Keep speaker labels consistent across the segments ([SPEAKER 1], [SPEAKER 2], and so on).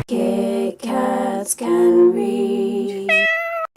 [SPEAKER 1] Kit Kats can read.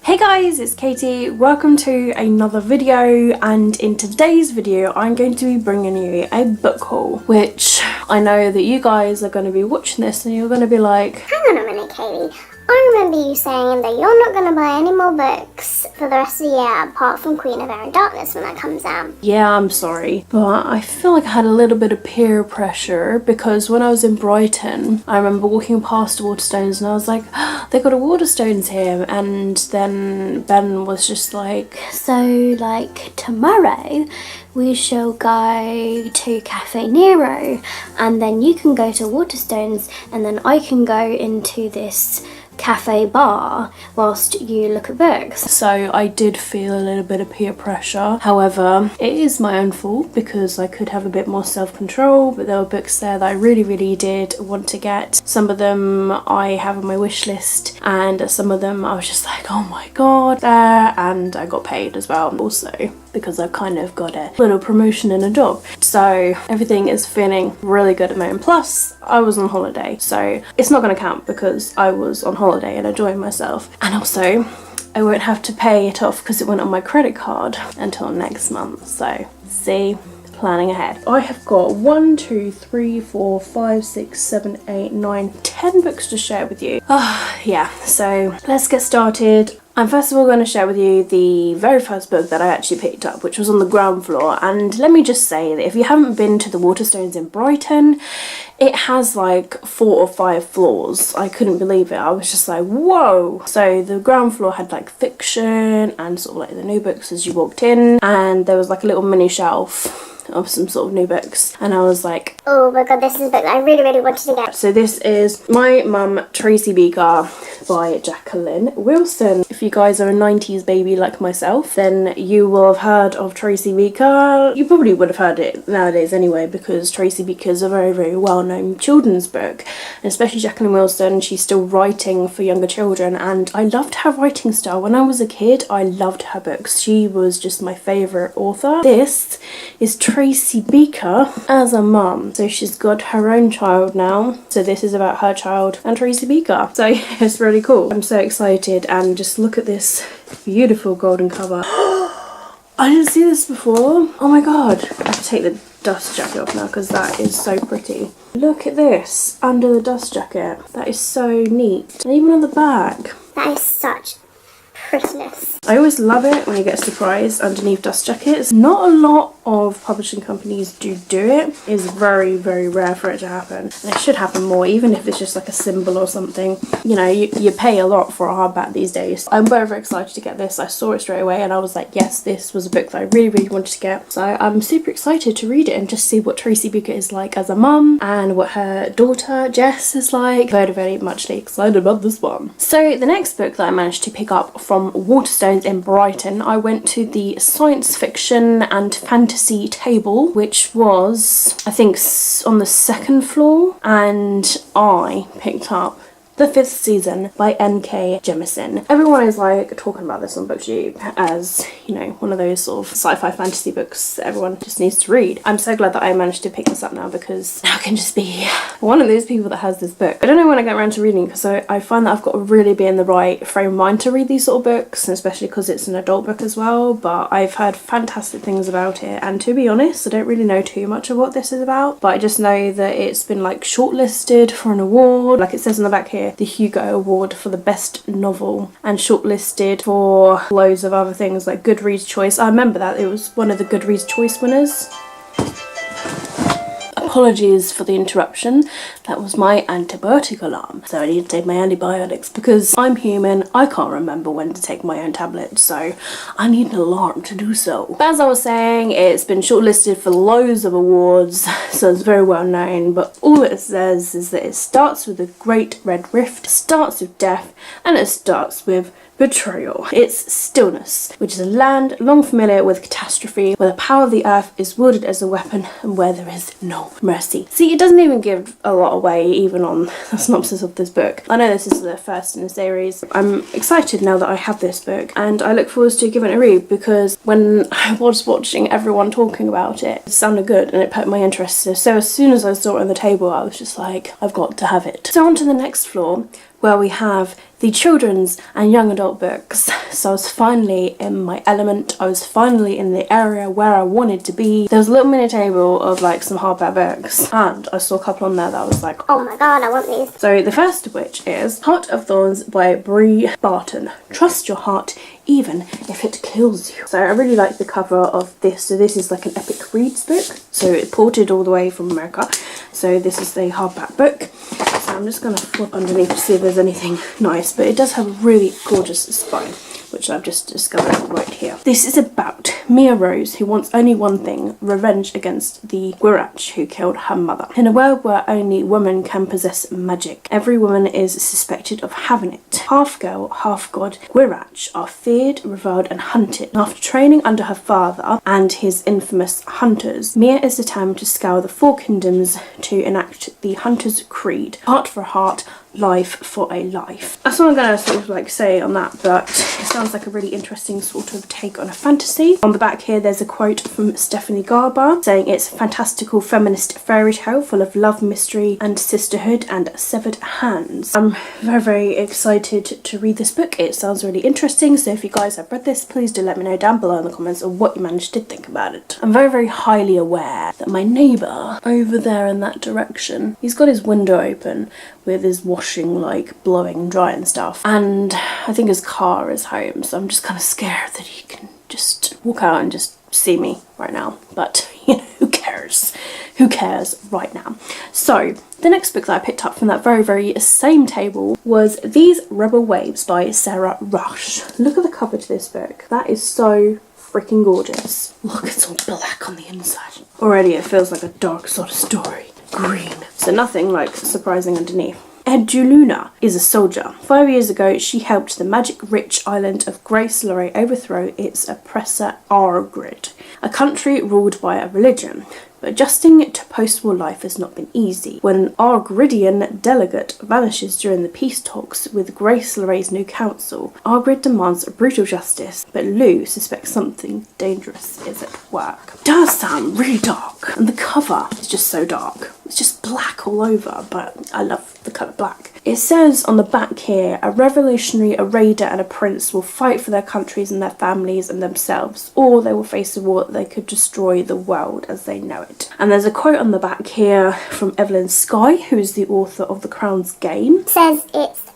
[SPEAKER 1] Hey guys, it's Katie. Welcome to another video, and in today's video I'm going to be bringing you a book haul, which I know that you guys are going to be watching this and you're going to be like,
[SPEAKER 2] hang on a minute, Katie. I remember you saying that you're not going to buy any more books for the rest of the year apart from Queen of Air and Darkness when that comes out.
[SPEAKER 1] yeah, I'm sorry, but I feel like I had a little bit of peer pressure because when I was in Brighton, I remember walking past Waterstones and I was like, oh, they got a Waterstones here, and then Ben was just like, so like tomorrow we shall go to Cafe Nero and then you can go to Waterstones and then I can go into this cafe bar whilst you look at books. So I did feel a little bit of peer pressure. However, it is my own fault because I could have a bit more self-control, but there were books there that I really did want to get. Some of them I have on my wish list and some of them I was just like, oh my god, there, and I got paid as well also because I've kind of got a little promotion in a job. So everything is feeling really good at the moment. Plus I was on holiday, so it's not going to count because I was on holiday and enjoying myself. And also I won't have to pay it off because it went on my credit card until next month. So see, planning ahead. I have got 1, 2, 3, 4, 5, 6, 7, 8, 9, 10 books to share with you. Yeah, so let's get started. I'm first of all going to share with you the very first book that I actually picked up, which was on the ground floor. And let me just say that if you haven't been to the Waterstones in Brighton, it has like 4 or 5 floors. I couldn't believe it. I was just like, whoa. So the ground floor had like fiction and sort of like the new books as you walked in, and there was like a little mini shelf of some sort of new books, and I was like,
[SPEAKER 2] oh my god, this is a book that I really wanted to get.
[SPEAKER 1] So this is My Mom Tracy Beaker by Jacqueline Wilson. If you guys are a 90s baby like myself, then you will have heard of Tracy Beaker. You probably would have heard it nowadays anyway, because Tracy Beaker is a very well-known children's book, and especially Jacqueline Wilson, she's still writing for younger children, and I loved her writing style. When I was a kid, I loved her books. She was just my favourite author. This is Tracy Beaker as a mum. So she's got her own child now. So this is about her child and Tracy Beaker. So it's really cool. I'm so excited, and just look at this beautiful golden cover. I didn't see this before. Oh my god. I have to take the dust jacket off now because that is so pretty. Look at this under the dust jacket. That is so neat. And even on the back.
[SPEAKER 2] That is such prettiness.
[SPEAKER 1] I always love it when you get a surprise underneath dust jackets. Not a lot of publishing companies do it. It's very rare for it to happen, and it should happen more, even if it's just like a symbol or something. You know, you pay a lot for a hardback these days. I'm very excited to get this. I saw it straight away and I was like, yes, this was a book that I really wanted to get. So I'm super excited to read it and just see what Tracy Beaker is like as a mum and what her daughter Jess is like. Very much excited about this one. So the next book that I managed to pick up from Waterstones in Brighton, I went to the science fiction and fantasy table, which was, I think, on the 2nd floor, and I picked up The Fifth Season by N.K. Jemisin. Everyone is like talking about this on BookTube as, you know, one of those sort of sci-fi fantasy books that everyone just needs to read. I'm so glad that I managed to pick this up now, because now I can just be one of those people that has this book. I don't know when I get around to reading, because I find that I've got to really be in the right frame of mind to read these sort of books, and especially because it's an adult book as well. But I've heard fantastic things about it, and to be honest, I don't really know too much of what this is about, but I just know that it's been like shortlisted for an award, like it says on the back here, the Hugo Award for the best novel, and shortlisted for loads of other things like Goodreads Choice. I remember that, it was one of the Goodreads Choice winners. Apologies for the interruption, that was my antibiotic alarm. So I need to take my antibiotics because I'm human, I can't remember when to take my own tablets, so I need an alarm to do so. But as I was saying, it's been shortlisted for loads of awards, so it's very well known, but all it says is that it starts with a great red rift, starts with death, and it starts with betrayal. It's stillness, which is a land long familiar with catastrophe, where the power of the earth is wielded as a weapon and where there is no mercy. See, it doesn't even give a lot away, even on the synopsis of this book. I know this is the first in the series. I'm excited now that I have this book, and I look forward to giving it a read, because when I was watching everyone talking about it, it sounded good and it piqued my interest. So as soon as I saw it on the table, I was just like, I've got to have it. So on to the next floor, where we have the children's and young adult books. So I was finally in my element. I was finally in the area where I wanted to be. There was a little mini table of like some hardback books, and I saw a couple on there that I was like,
[SPEAKER 2] oh my god, I want these.
[SPEAKER 1] So the first of which is Heart of Thorns by Brighton. Trust your heart even if it kills you. So I really like the cover of this. So this is like an epic reads book. So it ported all the way from America. So this is the hardback book. So I'm just going to flip underneath to see if there's anything nice. But it does have a really gorgeous spine, which I've just discovered right here. This is about Mia Rose, who wants only one thing: revenge against the Gwirach who killed her mother. In a world where only women can possess magic, every woman is suspected of having it. Half girl, half god Gwirach are feared, reviled and hunted. After training under her father and his infamous hunters, Mia is determined to scour the four kingdoms to enact the Hunter's Creed. Heart for a heart, life for a life. That's all I'm going to sort of like say on that, but it sounds like a really interesting sort of take on a fantasy. On the back here there's a quote from Stephanie Garber saying it's a fantastical feminist fairy tale full of love, mystery and sisterhood and severed hands. I'm very, very excited to read this book. It sounds really interesting, so if you guys have read this, please do let me know down below in the comments of what you managed to think about it. I'm very, very highly aware that my neighbour over there in that direction, he's got his window open with his washing like blowing dry and stuff, and I think his car is home, so I'm just kind of scared that he can just walk out and just see me right now. But you know, who cares right now. So the next book that I picked up from that very, very same table was These Rebel Waves by Sarah Rush. Look at the cover to this book. That is so freaking gorgeous. Look, it's all black on the inside. Already it feels like a dark sort of story. Green. So nothing like surprising underneath. Eduluna is a soldier. 5 years ago, she helped the magic-rich island of Grace Lorraine overthrow its oppressor Argrid, a country ruled by a religion. But adjusting to post-war life has not been easy. When an Argridian delegate vanishes during the peace talks with Grace Lorraine's new council, Argrid demands brutal justice, but Lou suspects something dangerous is at work. It does sound really dark, and the cover is just so dark. It's just black all over, but I love the colour black. It says on the back here, a revolutionary, a raider and a prince will fight for their countries and their families and themselves, or they will face a war that could destroy the world as they know it. And there's a quote on the back here from Evelyn Skye, who is the author of The Crown's Game.
[SPEAKER 2] It says it's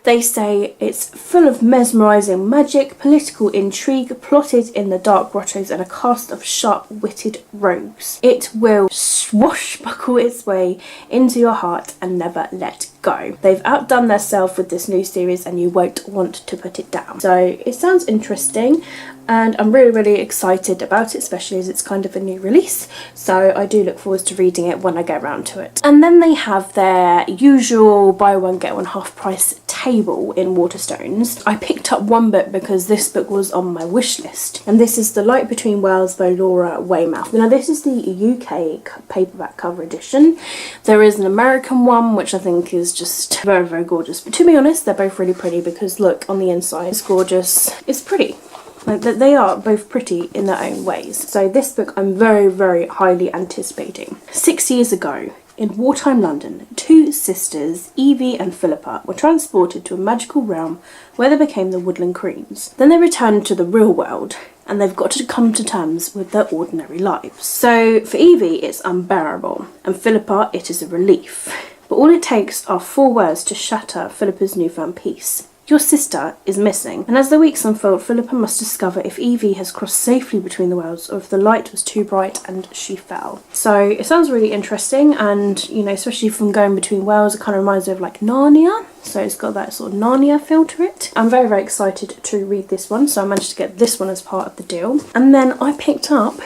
[SPEAKER 1] They say it's full of mesmerising magic, political intrigue, plotted in the dark grottos and a cast of sharp-witted rogues. It will swashbuckle its way into your heart and never let go. They've outdone themselves with this new series and you won't want to put it down. So it sounds interesting, and I'm really, really excited about it, especially as it's kind of a new release. So I do look forward to reading it when I get around to it. And then they have their usual buy one get one half price table in Waterstones. I picked up one book because this book was on my wish list, and this is The Light Between Worlds by Laura Weymouth. Now this is the UK paperback cover edition. There is an American one which I think is just very, very gorgeous, but to be honest they're both really pretty, because look on the inside, it's gorgeous, it's pretty. Like, they are both pretty in their own ways. So this book I'm very, very highly anticipating. 6 years ago, in wartime London, two sisters, Evie and Philippa, were transported to a magical realm where they became the Woodland Queens. Then they returned to the real world, and they've got to come to terms with their ordinary lives. So for Evie, it's unbearable, and Philippa, it is a relief. But all it takes are 4 words to shatter Philippa's newfound peace. Your sister is missing, and as the weeks unfold, Philippa must discover if Evie has crossed safely between the worlds or if the light was too bright and she fell. So it sounds really interesting, and you know, especially from going between worlds, it kind of reminds me of like Narnia. So it's got that sort of Narnia feel to it. I'm very, very excited to read this one, so I managed to get this one as part of the deal. And then I picked up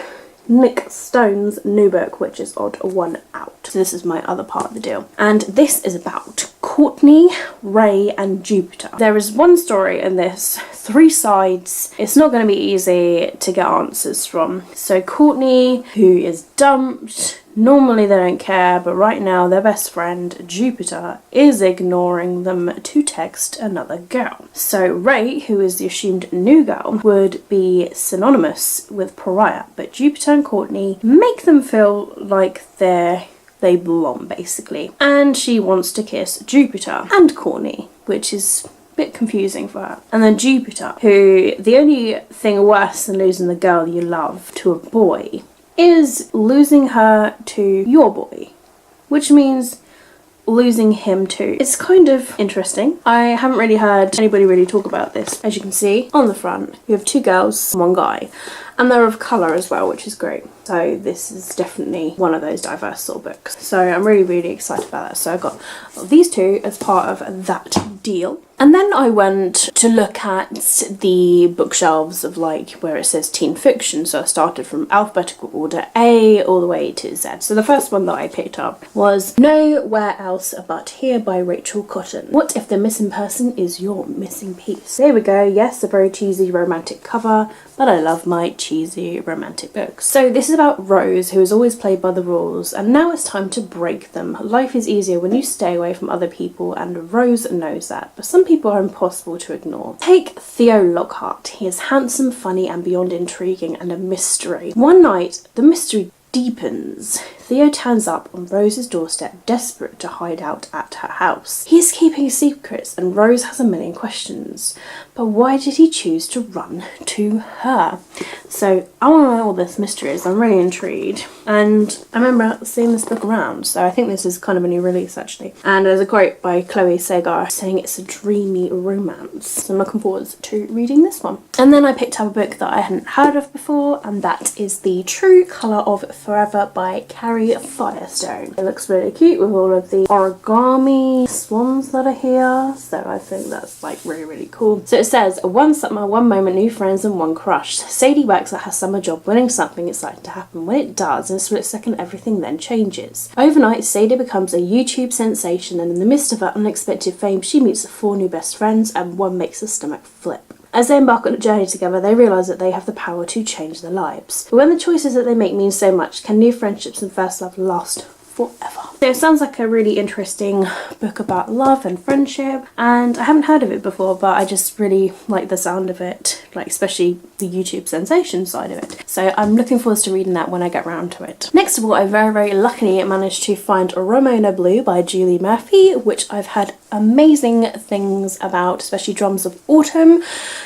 [SPEAKER 1] Nick Stone's new book, which is Odd One Out. So this is my other part of the deal. And this is about Courtney, Ray and Jupiter. There is one story in this, 3 sides. It's not going to be easy to get answers from. So Courtney, who is dumped, normally they don't care, but right now their best friend Jupiter is ignoring them to text another girl. So Ray, who is the assumed new girl, would be synonymous with pariah, but Jupiter and Courtney make them feel like they belong, basically. And she wants to kiss Jupiter and Courtney, which is a bit confusing for her. And then Jupiter, who, the only thing worse than losing the girl you love to a boy is losing her to your boy, which means losing him too. It's kind of interesting. I haven't really heard anybody really talk about this. As you can see on the front, we have 2 girls and 1 guy, and they're of colour as well, which is great. So this is definitely one of those diverse sort of books. So I'm really excited about that. So I got these 2 as part of that deal. And then I went to look at the bookshelves of like where it says teen fiction. So I started from alphabetical order A all the way to Z. So the first one that I picked up was Nowhere Else But Here by Rachel Cotton. What if the missing person is your missing piece? There we go. Yes, a very cheesy romantic cover, but I love my cheesy romantic books. So this is about Rose, who is always played by the rules, and now it's time to break them. Life is easier when you stay away from other people, and Rose knows that, but some people are impossible to ignore. Take Theo Lockhart. He is handsome, funny and beyond intriguing, and a mystery. One night, the mystery deepens. Theo turns up on Rose's doorstep, desperate to hide out at her house. He is keeping secrets and Rose has a million questions. But why did he choose to run to her? So I want to know what this mystery is. I'm really intrigued. And I remember seeing this book around, so I think this is kind of a new release actually. And there's a quote by Chloe Sagar saying it's a dreamy romance. So I'm looking forward to reading this one. And then I picked up a book that I hadn't heard of before, and that is The True Colour of Forever by Carrie Firestone. It looks really cute with all of the origami swans that are here, so I think that's like really cool. So it says, one summer, one moment, new friends and one crush. Sadie works at her summer job, winning something exciting to happen. When it does, in a split second, everything then changes. Overnight, Sadie becomes a YouTube sensation, and in the midst of her unexpected fame, she meets 4 new best friends, and one makes her stomach flip. As they embark on a journey together, they realise that they have the power to change their lives. But when the choices that they make mean so much, can new friendships and first love last forever? So it sounds like a really interesting book about love and friendship, and I haven't heard of it before, but I just really like the sound of it, like especially the YouTube sensation side of it. So I'm looking forward to reading that when I get round to it. Next of all, I very luckily managed to find Ramona Blue by Julie Murphy, which I've had amazing things about, especially Drums of Autumn.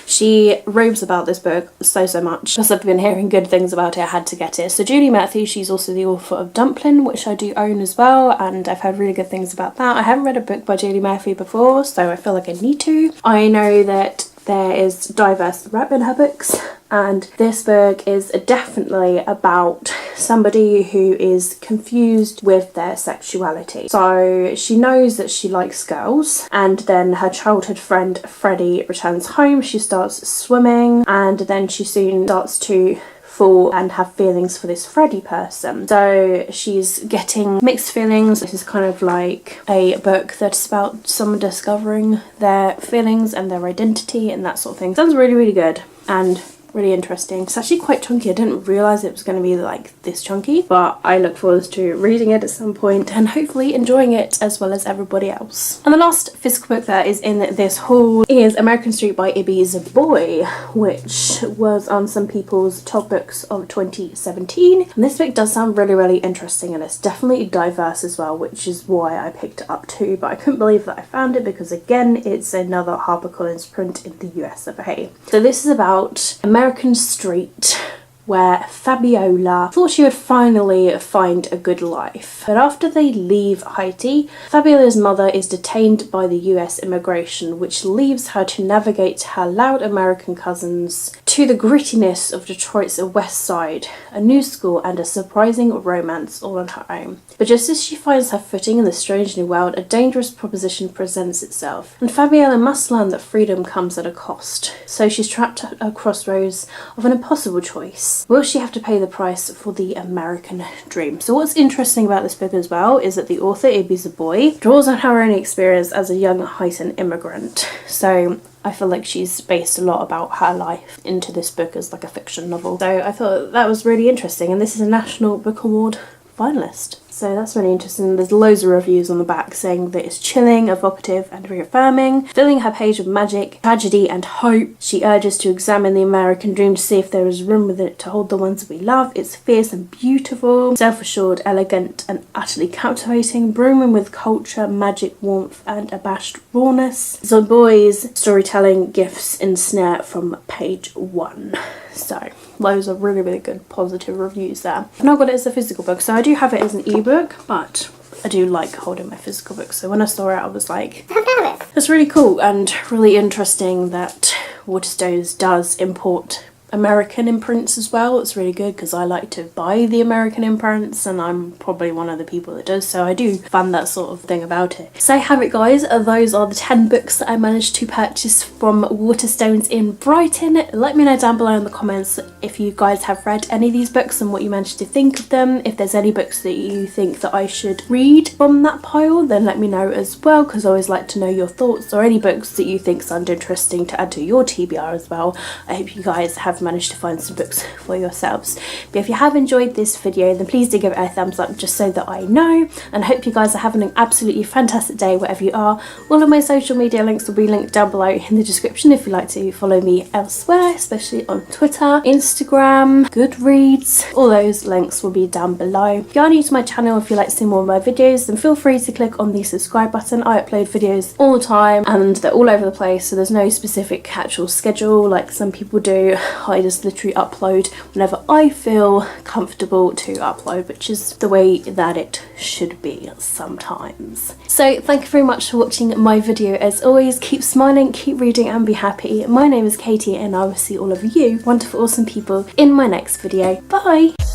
[SPEAKER 1] She raves about this book so much. Because I've been hearing good things about it, I had to get it. So Julie Murphy, she's also the author of Dumpling, which I do own as well, and I've heard really good things about that. I haven't read a book by Julie Murphy before, so I feel like I need to. I know that there is diverse rep in her books, and this book is definitely about somebody who is confused with their sexuality. So she knows that she likes girls, and then her childhood friend Freddie returns home. She starts swimming, and then she soon starts to fall and have feelings for this Freddie person. So she's getting mixed feelings. This is kind of like a book that's about someone discovering their feelings and their identity and that sort of thing. Sounds really good and really interesting. It's actually quite chunky. I didn't realise it was going to be like this chunky, but I look forward to reading it at some point and hopefully enjoying it as well as everybody else. And the last physical book that is in this haul is American Street by Ibby's Boy, which was on some people's top books of 2017. And this book does sound really interesting, and it's definitely diverse as well, which is why I picked it up too. But I couldn't believe that I found it because again, it's another HarperCollins print in the US of A. So this is about American Street, where Fabiola thought she would finally find a good life. But after they leave Haiti, Fabiola's mother is detained by the US immigration, which leaves her to navigate her loud American cousins to the grittiness of Detroit's West Side, a new school and a surprising romance all on her own. But just as she finds her footing in the strange new world, a dangerous proposition presents itself, and Fabiola must learn that freedom comes at a cost. So she's trapped at a crossroads of an impossible choice. Will she have to pay the price for the American dream? So what's interesting about this book as well is that the author, Ibi Zoboi, draws on her own experience as a young Haitian immigrant. So I feel like she's based a lot about her life into this book as like a fiction novel. So I thought that was really interesting, and this is a National Book Award finalist. So that's really interesting. There's loads of reviews on the back saying that it's chilling, evocative and reaffirming, filling her page with magic, tragedy and hope. She urges to examine the American dream to see if there is room within it to hold the ones we love. It's fierce and beautiful, self-assured, elegant and utterly captivating, brimming with culture, magic, warmth and abashed rawness. Zoboi's storytelling gifts ensnare from page 1. So those are really good positive reviews there. I've now got it as a physical book, so I do have it as an ebook, but I do like holding my physical books. So when I saw it, I was like, it's really cool and really interesting that Waterstones does import American imprints as well. It's really good because I like to buy the American imprints, and I'm probably one of the people that does, so I do fund that sort of thing about it. So have it guys, those are the 10 books that I managed to purchase from Waterstones in Brighton. Let me know down below in the comments if you guys have read any of these books and what you managed to think of them. If there's any books that you think that I should read from that pile, then let me know as well, because I always like to know your thoughts, or any books that you think sound interesting to add to your TBR as well. I hope you guys have managed to find some books for yourselves. But if you have enjoyed this video, then please do give it a thumbs up just so that I know, and I hope you guys are having an absolutely fantastic day wherever you are. All of my social media links will be linked down below in the description if you'd like to follow me elsewhere, especially on Twitter, Instagram, Goodreads. All those links will be down below. If you are new to my channel, if you like to see more of my videos, then feel free to click on the subscribe button. I upload videos all the time and they're all over the place, so there's no specific actual schedule like some people do. I just literally upload whenever I feel comfortable to upload, which is the way that it should be sometimes. So thank you very much for watching my video. As always, keep smiling, keep reading and be happy. My name is Katie and I will see all of you wonderful awesome people in my next video. Bye!